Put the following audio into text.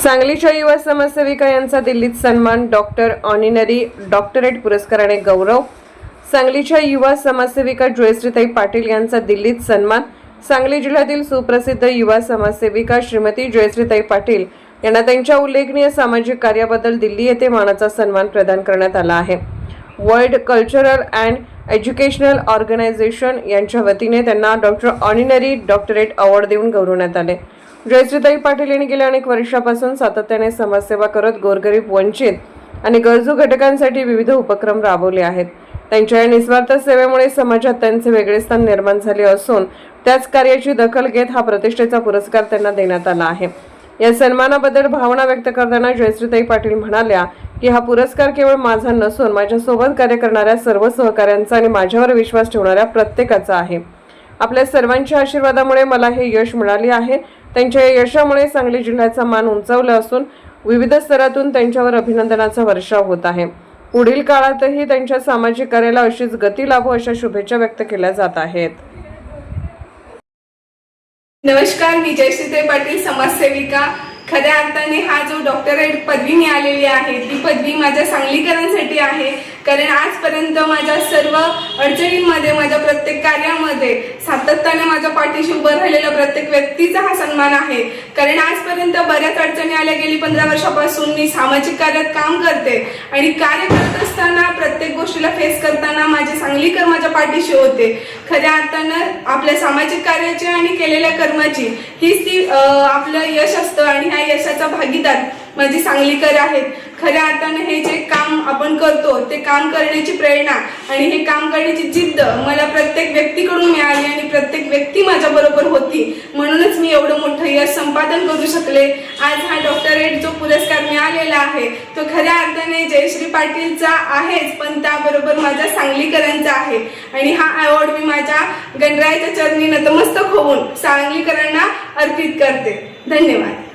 सांगलीच्या युवा समाजसेविका यांचा दिल्लीत सन्मान, ऑनररी डॉक्टरेट पुरस्काराने गौरव। सांगलीच्या युवा समाजसेविका जयश्रीताई पाटील यांचा दिल्लीत सन्मान। सांगली जिल्ह्यातील सुप्रसिद्ध युवा समाजसेविका श्रीमती जयश्रीताई पाटील यांना त्यांच्या उल्लेखनीय सामाजिक कार्याबद्दल दिल्ली येथे मानाचा सन्मान प्रदान करण्यात आला आहे। World cultural and educational organisation यांच्या वतीने त्यांना ऑनररी डॉक्टरेट अवॉर्ड देऊन गौरवण्यात आले। जयश्रीताई पाटील यांनी गेल्या अनेक वर्षापासून सातत्याने समाजसेवा करत गोरगरीब, वंचित आणि गरजू घटकांसाठी विविध उपक्रम राबवले आहेत। त्यांच्या या निस्वार्थ सेवेमुळे समाजात त्यांचे वेगळे स्थान निर्माण झाले असून त्याच कार्याची दखल घेत हा प्रतिष्ठेचा पुरस्कार त्यांना देण्यात आला आहे। या सन्मानाबद्दल भावना व्यक्त करताना जयश्रीताई पाटील म्हणाल्या की हा पुरस्कार केवळ माझा नसून माझ्यासोबत कार्य करणाऱ्या सर्व सहकाऱ्यांचा आणि माझ्यावर विश्वास ठेवणाऱ्या प्रत्येकाचा आहे। आपल्या सर्वांच्या आशीर्वादामुळे मला हे यश मिळाले आहे। त्यांच्या या यशामुळे सांगली जिल्ह्याचा मान उंचावला असून विविध स्तरातून त्यांच्यावर अभिनंदनाचा वर्षाव होत आहे। पुढील काळातही त्यांच्या सामाजिक कार्याला अशीच गती लाभो अशा शुभेच्छा व्यक्त केल्या जात आहेत। नमस्कार, मी जयश्रीताई पाटील, समाजसेविका। खऱ्या अर्थाने हा जो डॉक्टरेट पदवी मिळालेली आहे ती पदवी माझ्या सांगलीकरांसाठी आहे, कारण आजपर्यंत माझ्या सर्व अडचणींमध्ये, माझ्या प्रत्येक कार्यामध्ये सातत्याने माझ्या पाठीशी उभं राहिलेला प्रत्येक व्यक्तीचा हा सन्मान आहे। कारण आजपर्यंत बऱ्याच अडचणी आल्या, गेली 15 वर्षापासून मी सामाजिक कार्यात काम करते आणि कार्य करत असताना प्रत्येक गोष्टीला फेस करताना माझे सांगलीकर माझ्या पाठीशी होते। खऱ्या अर्थानं आपल्या सामाजिक कार्याची आणि केलेल्या कर्माची हीच ती आपलं यश असतं आणि ह्या यशाचा भागीदार माझे सांगलीकर आहेत। खऱ्या अर्थानं हे जे काम आपण करतो ते काम करण्याची प्रेरणा आणि हे काम करण्याची जिद्द मला प्रत्येक व्यक्तीकडून मिळाली आणि प्रत्येक व्यक्ती माझ्या बरोबर होती, म्हणूनच मी एवढं मोठं यश संपादन करू शकले। आज हा डॉक्टरेट जो पुरस्कार मिळालेला आहे तो खऱ्या अर्थाने जयश्री पाटीलचा आहेच, पण त्याबरोबर माझ्या सांगलीकरांचा आहे आणि हा अवॉर्ड मी माझ्या गणरायाच्या चरणी नतमस्तक होऊन सांगलीकरांना अर्पित करते। धन्यवाद।